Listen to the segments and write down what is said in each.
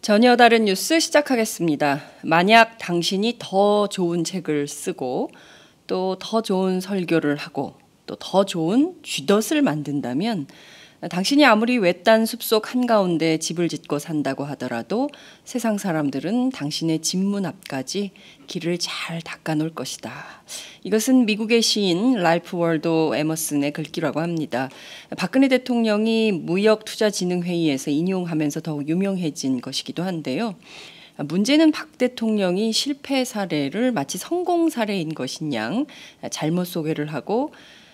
전혀 다른 뉴스 시작하겠습니다. 만약 당신이 더 좋은 책을 쓰고 또 더 좋은 설교를 하고 또 더 좋은 쥐덫을 만든다면 당신이 아무리 외딴 숲속 한가운데 집을 짓고 산다고 하더라도 세상 사람들은 당신의 집 문 앞까지 길을 잘 닦아 놓을 것이다. 이것은 미국의 시인 랄프 월도 에머슨의 글귀라고 합니다. 박근혜 대통령이 무역투자진흥회의에서 인용하면서 더욱 유명해진 것이기도 한데요. 문제는 박 대통령이 실패 사례를 마치 성공 사례인 것인 양 잘못 소개를 하고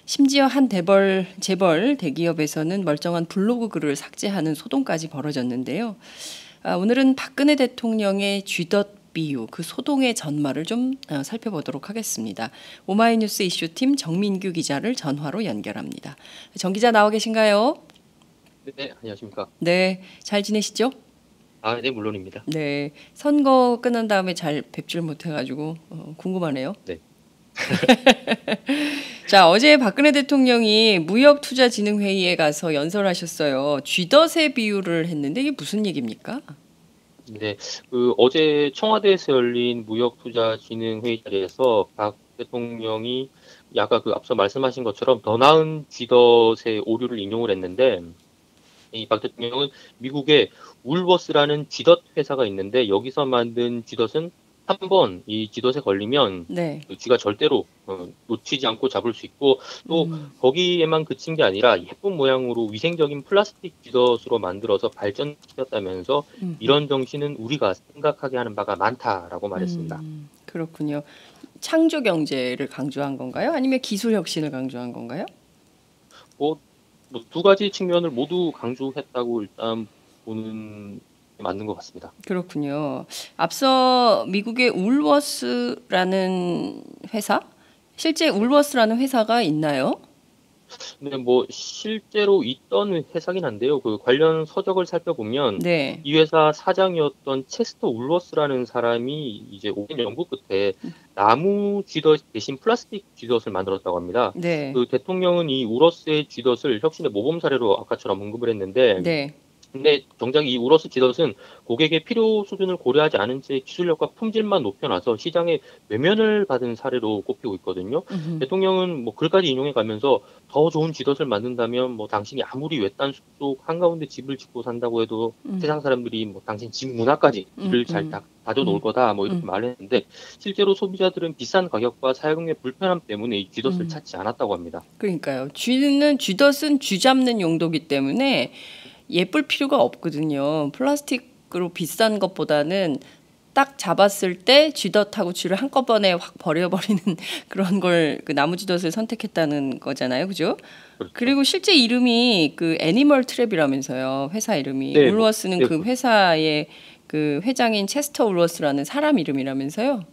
심지어 한 재벌 대기업에서는 멀쩡한 블로그 글을 삭제하는 소동까지 벌어졌는데요. 오늘은 박근혜 대통령의 쥐덫 비유, 그 소동의 전말을 좀 살펴보도록 하겠습니다. 오마이뉴스 이슈팀 정민규 기자를 전화로 연결합니다. 정 기자 나와 계신가요? 네, 안녕하십니까. 네, 잘 지내시죠? 네, 물론입니다. 네, 선거 끝난 다음에 잘 뵙질 못해가지고 궁금하네요. 네. 자, 어제 박근혜 대통령이 무역투자진흥회의에 가서 연설하셨어요. 쥐덫의 비유를 했는데 이게 무슨 얘기입니까? 네, 어제 청와대에서 열린 무역투자진흥회의 자리에서 박 대통령이 아까 앞서 말씀하신 것처럼 더 나은 쥐덫의 오류를 인용을 했는데, 이 박 대통령은 미국에 울버스라는 쥐덫 회사가 있는데 여기서 만든 쥐덫은 한 번 이 쥐덫에 걸리면 네. 그 쥐가 절대로 놓치지 않고 잡을 수 있고 또 거기에만 그친 게 아니라 예쁜 모양으로 위생적인 플라스틱 쥐덫으로 만들어서 발전시켰다면서 이런 정신은 우리가 생각하게 하는 바가 많다라고 말했습니다. 그렇군요. 창조 경제를 강조한 건가요? 아니면 기술 혁신을 강조한 건가요? 뭐 두 가지 측면을 모두 강조했다고 일단 보는 게 맞는 것 같습니다. 그렇군요. 앞서 미국의 울워스라는 회사? 실제 울워스라는 회사가 있나요? 네, 뭐 실제로 있던 회사긴 한데요. 그 관련 서적을 살펴보면 네. 이 회사 사장이었던 체스터 울러스라는 사람이 이제 오랜 연구 끝에 나무 쥐덫 대신 플라스틱 쥐덫을 만들었다고 합니다. 네. 그 대통령은 이 울러스의 쥐덫을 혁신의 모범 사례로 아까처럼 언급을 했는데 네. 근데 정작 이 우러스 쥐덫은 고객의 필요 수준을 고려하지 않은 채 기술력과 품질만 높여놔서 시장에 외면을 받은 사례로 꼽히고 있거든요. 대통령은 뭐 글까지 인용해 가면서 더 좋은 쥐덫을 만든다면 뭐 당신이 아무리 외딴 숲속 한가운데 집을 짓고 산다고 해도 세상 사람들이 뭐 당신 집 문 앞까지 길을 잘 다져 놓을 거다 뭐 이렇게 말했는데 실제로 소비자들은 비싼 가격과 사용의 불편함 때문에 이 쥐덫을 찾지 않았다고 합니다. 그러니까요. 쥐덫은 쥐 잡는 용도이기 때문에 예쁠 필요가 없거든요. 플라스틱으로 비싼 것보다는 딱 잡았을 때 쥐덫하고 쥐를 한꺼번에 확 버려버리는 그런 걸 그 나무 쥐덫을 선택했다는 거잖아요. 그죠? 그렇죠. 그리고 실제 이름이 그 애니멀 트랩이라면서요. 회사 이름이. 네, 울워스는 그 회사의 그 회장인 체스터 울워스라는 사람 이름이라면서요.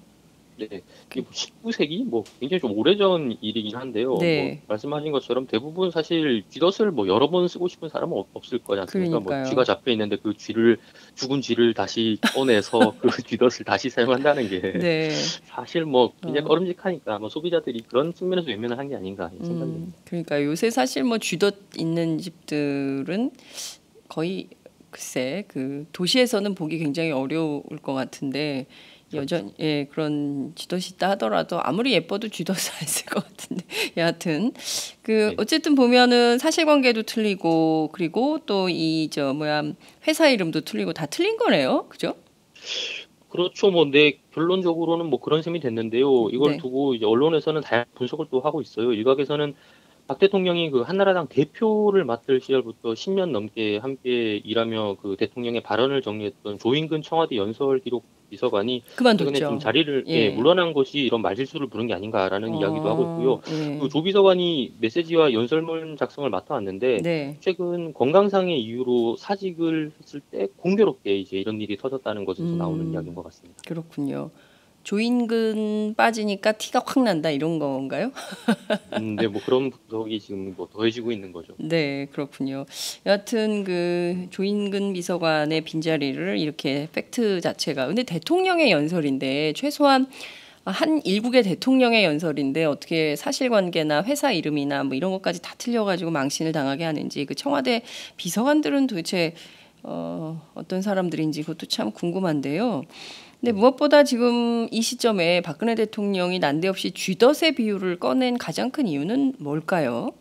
네, 이게 19세기 뭐 굉장히 좀 오래전 일이긴 한데요. 네. 뭐 말씀하신 것처럼 대부분 사실 쥐덫을 뭐 여러 번 쓰고 싶은 사람은 없을 거지 않습니까? 뭐 그러니까요. 쥐가 잡혀 있는데 그 죽은 쥐를 다시 꺼내서 그 쥐덫을 다시 사용한다는 게 네. 사실 뭐 굉장히 꺼름직하니까 뭐 소비자들이 그런 측면에서 외면을 한 게 아닌가 생각됩니다. 그러니까 요새 사실 뭐 쥐덫 있는 집들은 거의 글쎄 그 도시에서는 보기 굉장히 어려울 것 같은데 여전히 예, 그런 쥐덫이 있다 하더라도 아무리 예뻐도 쥐덫은 안 쓸 것 같은데 여하튼 그 어쨌든 보면은 사실관계도 틀리고 그리고 또 이 회사 이름도 틀리고 다 틀린 거네요, 그죠? 그렇죠. 뭐, 네, 결론적으로는 뭐 그런 셈이 됐는데요. 이걸 네. 두고 이제 언론에서는 다양한 분석을 또 하고 있어요. 일각에서는 박 대통령이 그 한나라당 대표를 맡을 시절부터 10년 넘게 함께 일하며 그 대통령의 발언을 정리했던 조인근 청와대 연설 기록 비서관이 최근에 좀 그만뒀죠. 자리를 예. 물러난 것이 이런 말실수를 부른 게 아닌가라는 이야기도 하고 있고요. 예. 그 조 비서관이 메시지와 연설문 작성을 맡아왔는데 네. 최근 건강상의 이유로 사직을 했을 때 공교롭게 이제 이런 일이 터졌다는 것에서 나오는 이야기인 것 같습니다. 그렇군요. 조인근 빠지니까 티가 확 난다 이런 건가요? 네, 뭐 그런 분석이 지금 뭐 더해지고 있는 거죠. 네, 그렇군요. 여하튼 그 조인근 비서관의 빈자리를 이렇게 팩트 자체가 근데 대통령의 연설인데 최소한 한 일국의 대통령의 연설인데 어떻게 사실관계나 회사 이름이나 뭐 이런 것까지 다 틀려가지고 망신을 당하게 하는지 그 청와대 비서관들은 도대체 어떤 사람들인지 그것도 참 궁금한데요. 근데 무엇보다 지금 이 시점에 박근혜 대통령이 난데없이 쥐덫의 비유를 꺼낸 가장 큰 이유는 뭘까요?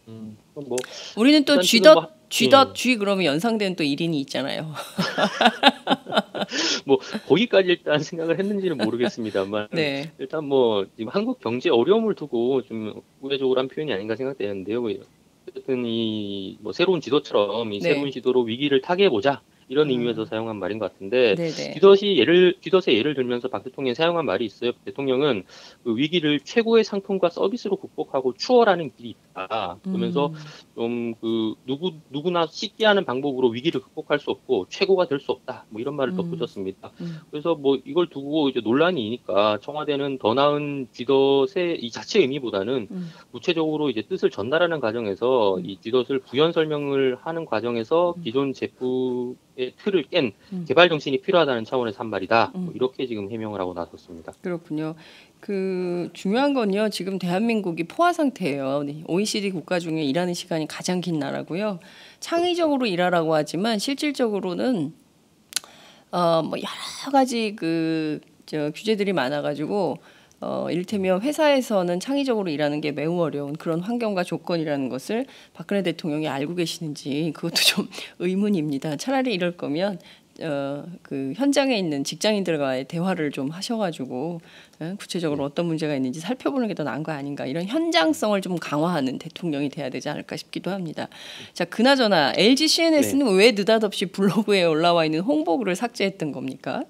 뭐 우리는 또 일단 지금 뭐 쥐 그러면 연상되는 또 1인이 있잖아요. 뭐 거기까지 일단 생각을 했는지는 모르겠습니다만 네. 일단 뭐 지금 한국 경제 어려움을 두고 좀 우회적으로 한 표현이 아닌가 생각되는데요. 뭐 어쨌든 이 뭐 새로운 지도처럼 이 네. 새로운 지도로 위기를 타개해 보자. 이런 아. 의미에서 사용한 말인 것 같은데 네네. 쥐덫의 예를 들면서 박 대통령이 사용한 말이 있어요. 대통령은 그 위기를 최고의 상품과 서비스로 극복하고 추월하는 길이 있다. 그러면서 좀 그 누구나 쉽게 하는 방법으로 위기를 극복할 수 없고 최고가 될 수 없다. 뭐 이런 말을 덧붙였습니다. 그래서 뭐 이걸 두고 이제 논란이니까 청와대는 더 나은 쥐덫의 이 자체 의미보다는 구체적으로 이제 뜻을 전달하는 과정에서 이 쥐덫을 부연 설명을 하는 과정에서 기존 제품의 틀을 깬 개발 정신이 필요하다는 차원에서 한 말이다. 뭐 이렇게 지금 해명을 하고 나섰습니다. 그렇군요. 그 중요한 건요. 지금 대한민국이 포화 상태예요. OECD 국가 중에 일하는 시간이 가장 긴 나라고요. 창의적으로 일하라고 하지만 실질적으로는 뭐 여러 가지 규제들이 많아가지고 이를테면 회사에서는 창의적으로 일하는 게 매우 어려운 그런 환경과 조건이라는 것을 박근혜 대통령이 알고 계시는지 그것도 좀 의문입니다. 차라리 이럴 거면 그 현장에 있는 직장인들과의 대화를 좀 하셔가지고 구체적으로 어떤 문제가 있는지 살펴보는 게 더 나은 거 아닌가, 이런 현장성을 좀 강화하는 대통령이 돼야 되지 않을까 싶기도 합니다. 자, 그나저나 LG CNS는 왜 느닷없이 블로그에 올라와 있는 홍보글을 삭제했던 겁니까?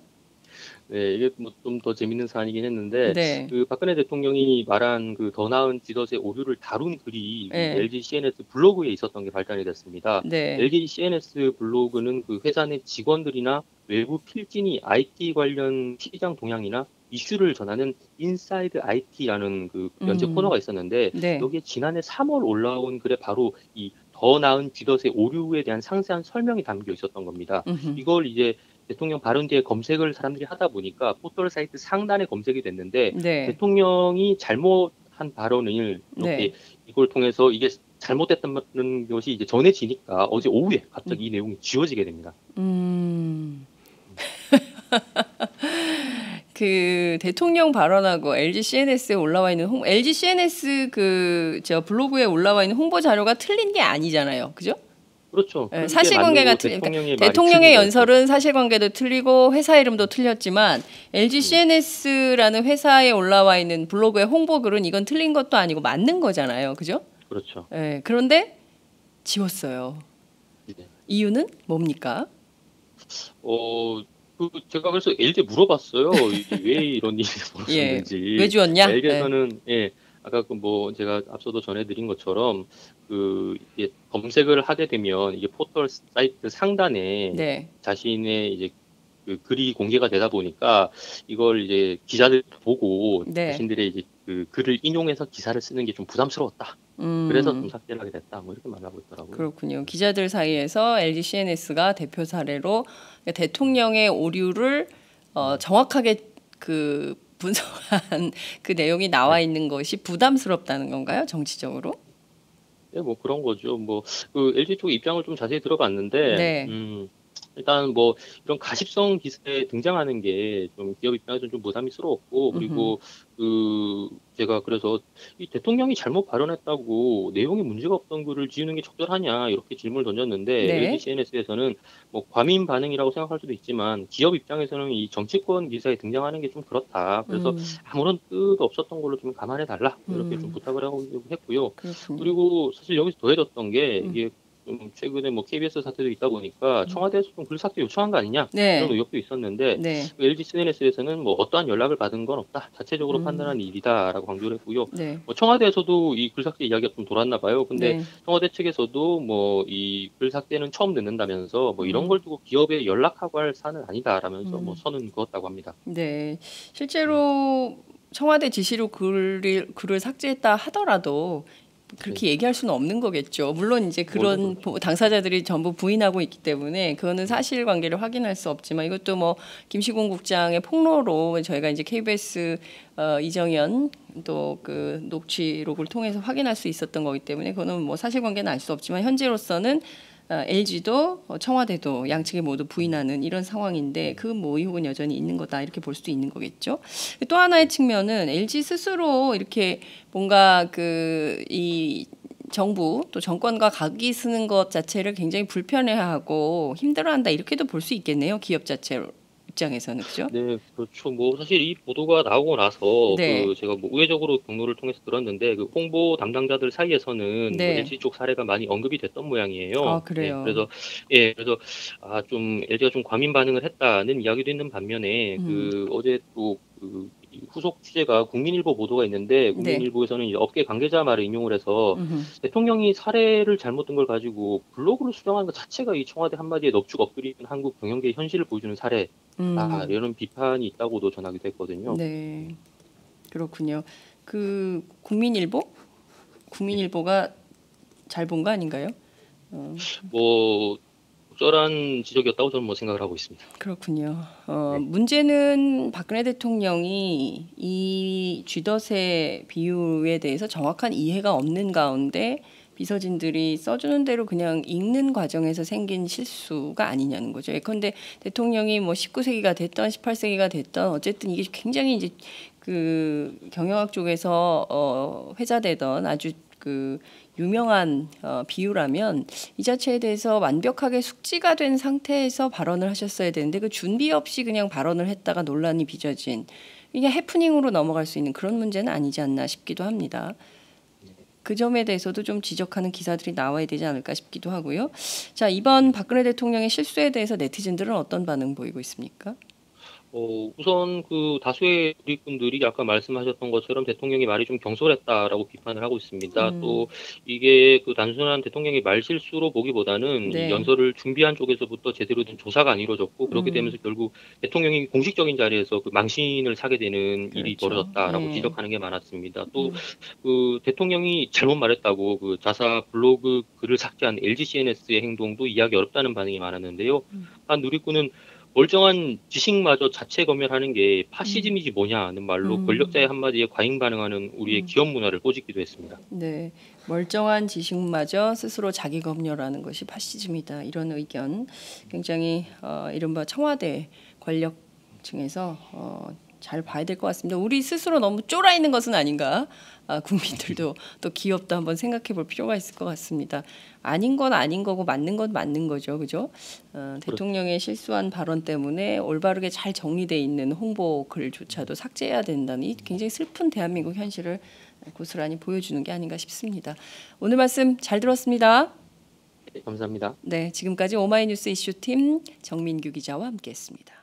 네, 이게 뭐 좀 더 재밌는 사안이긴 했는데 네. 그 박근혜 대통령이 말한 그 더 나은 쥐덫의 오류를 다룬 글이 네. LG CNS 블로그에 있었던 게 발견이 됐습니다. 네. LG CNS 블로그는 그 회사 내 직원들이나 외부 필진이 IT 관련 시장 동향이나 이슈를 전하는 인사이드 IT라는 그 연재 코너가 있었는데 네. 여기에 지난해 3월 올라온 글에 바로 이 더 나은 쥐덫의 오류에 대한 상세한 설명이 담겨 있었던 겁니다. 이걸 이제 대통령 발언 뒤에 검색을 사람들이 하다 보니까 포털 사이트 상단에 검색이 됐는데 네. 대통령이 잘못한 발언을 이렇게 네. 이걸 통해서 이게 잘못됐다는 것이 이제 전해지니까 어제 오후에 갑자기 이 내용이 지워지게 됩니다. 그 대통령 발언하고 LG CNS에 올라와 있는 LG CNS 블로그에 올라와 있는 홍보 자료가 틀린 게 아니잖아요, 그죠? 그렇죠. 네, 사실관계가 대통령의 연설은 사실관계도 틀리고 회사 이름도 틀렸지만 LG CNS라는 회사에 올라와 있는 블로그의 홍보글은 이건 틀린 것도 아니고 맞는 거잖아요, 그죠? 그렇죠. 네, 그런데 지웠어요. 네. 이유는 뭡니까? 제가 그래서 LG에 물어봤어요. 왜 이런 일이 벌어졌는지. 예, 왜 지웠냐? LG에서는 아까 제가 앞서도 전해드린 것처럼 이게 검색을 하게 되면 이게 포털 사이트 상단에 자신의 이제 그 글이 공개가 되다 보니까 이걸 이제 기자들 보고 자신들의 이제 그 글을 인용해서 기사를 쓰는 게 좀 부담스러웠다. 그래서 좀 삭제를 하게 됐다. 뭐 이렇게 말하고 있더라고요. 그렇군요. 기자들 사이에서 LG CNS가 대표 사례로 대통령의 오류를 정확하게 분석한 그 내용이 나와 있는 것이 부담스럽다는 건가요, 정치적으로? 네, 뭐 그런 거죠. 그 LG 쪽 입장을 좀 자세히 들어봤는데, 일단 이런 가십성 기사에 등장하는 게 좀 기업 입장에서는 좀 부담스러웠고, 그리고 제가 그래서 이 대통령이 잘못 발언했다고 내용에 문제가 없던 글을 지우는 게 적절하냐 이렇게 질문을 던졌는데 LG CNS에서는 과민 반응이라고 생각할 수도 있지만 기업 입장에서는 이 정치권 기사에 등장하는 게 좀 그렇다. 그래서 아무런 뜻 없었던 걸로 좀 감안해 달라 이렇게 좀 부탁을 하고 했고요. 그리고 사실 여기서 더해졌던 게 이게 좀 최근에 KBS 사태도 있다 보니까 청와대에서 좀 글 삭제 요청한 거 아니냐 이런 의혹도 있었는데 LG CNS에서는 어떠한 연락을 받은 건 없다. 자체적으로 판단한 일이다라고 강조를 했고요. 청와대에서도 이 글 삭제 이야기가 좀 돌았나 봐요. 근데 청와대 측에서도 이 글 삭제는 처음 듣는다면서 이런 걸 두고 기업에 연락하고 할 사안은 아니다라면서 선은 그었다고 합니다. 네, 실제로 청와대 지시로 글을 삭제했다 하더라도 그렇게 얘기할 수는 없는 거겠죠. 물론 이제 그런 당사자들이 전부 부인하고 있기 때문에 그거는 사실관계를 확인할 수 없지만 이것도 김시곤 국장의 폭로로 저희가 이제 KBS 이정현 또 녹취록을 통해서 확인할 수 있었던 거기 때문에 그거는 사실관계는 알 수 없지만 현재로서는 LG도 청와대도 양측에 모두 부인하는 이런 상황인데 그 뭐 의혹은 여전히 있는 거다 이렇게 볼 수도 있는 거겠죠. 또 하나의 측면은 LG 스스로 이렇게 뭔가 이 정부 또 정권과 각이 쓰는 것 자체를 굉장히 불편해하고 힘들어한다 이렇게도 볼 수 있겠네요. 기업 자체 입장에서는 그죠? 네, 그렇죠. 뭐 사실 이 보도가 나오고 나서 네, 제가 뭐 우회적으로 경로를 통해서 들었는데 그 홍보 담당자들 사이에서는 뭐 네. LG 쪽 사례가 많이 언급이 됐던 아 모양이에요. 예, 그래요. 그래서 그래서 좀 LG가 좀 과민 반응을 했다는 이야기도 있는 반면에 음, 어제 또그 후속 취재가 국민일보 보도가 있는데 네. 국민일보에서는 이제 업계 관계자 말을 인용을 해서 음흠. 대통령이 사례를 잘못 든 걸 가지고 블로그를 수정한 것 자체가 이 청와대 한마디에 넙죽 엎드리는 한국 경영계의 현실을 보여주는 사례. 음, 이런 비판이 있다고도 전하기도 했거든요. 네. 그렇군요. 국민일보? 네. 국민일보가 잘 본 거 아닌가요? 어, 뭐 적절한 지적이었다고 저는 뭐 생각을 하고 있습니다. 그렇군요. 네. 문제는 박근혜 대통령이 이 쥐덫의 비유에 대해서 정확한 이해가 없는 가운데 비서진들이 써주는 대로 그냥 읽는 과정에서 생긴 실수가 아니냐는 거죠. 예컨대 대통령이 뭐 19세기가 됐던 18세기가 됐던 어쨌든 이게 굉장히 이제 경영학 쪽에서 회자되던 아주 유명한 비유라면 이 자체에 대해서 완벽하게 숙지가 된 상태에서 발언을 하셨어야 되는데 그 준비 없이 그냥 발언을 했다가 논란이 빚어진 이게 해프닝으로 넘어갈 수 있는 그런 문제는 아니지 않나 싶기도 합니다. 그 점에 대해서도 좀 지적하는 기사들이 나와야 되지 않을까 싶기도 하고요. 자, 이번 박근혜 대통령의 실수에 대해서 네티즌들은 어떤 반응 보이고 있습니까? 우선 그 다수의 누리꾼들이 아까 말씀하셨던 것처럼 대통령의 말이 좀 경솔했다라고 비판을 하고 있습니다. 또 이게 그 단순한 대통령의 말실수로 보기보다는 이 네. 연설을 준비한 쪽에서부터 제대로 된 조사가 안 이루어졌고 그렇게 음, 되면서 결국 대통령이 공식적인 자리에서 그 망신을 사게 되는 일이 그렇죠. 벌어졌다라고 예. 지적하는 게 많았습니다. 또 그 대통령이 잘못 말했다고 그 자사 블로그 글을 삭제한 LG CNS의 행동도 이해하기 어렵다는 반응이 많았는데요. 한 누리꾼은 멀쩡한 지식마저 자체 검열하는 게 음, 파시즘이지 뭐냐는 말로 권력자의 음. 한마디에 과잉 반응하는 우리의 음. 기업 문화를 꼬집기도 했습니다. 네, 멀쩡한 지식마저 스스로 자기 검열하는 것이 파시즘이다. 이런 의견 굉장히 이른바 청와대 권력층에서 잘 봐야 될 것 같습니다. 우리 스스로 너무 쫄아 있는 것은 아닌가? 국민들도 또 기업도 한번 생각해 볼 필요가 있을 것 같습니다. 아닌 건 아닌 거고 맞는 건 맞는 거죠, 그죠? 그렇죠. 대통령의 실수한 발언 때문에 올바르게 잘 정리돼 있는 홍보 글조차도 삭제해야 된다는 이 굉장히 슬픈 대한민국 현실을 고스란히 보여주는 게 아닌가 싶습니다. 오늘 말씀 잘 들었습니다. 네, 감사합니다. 네, 지금까지 오마이뉴스 이슈팀 정민규 기자와 함께했습니다.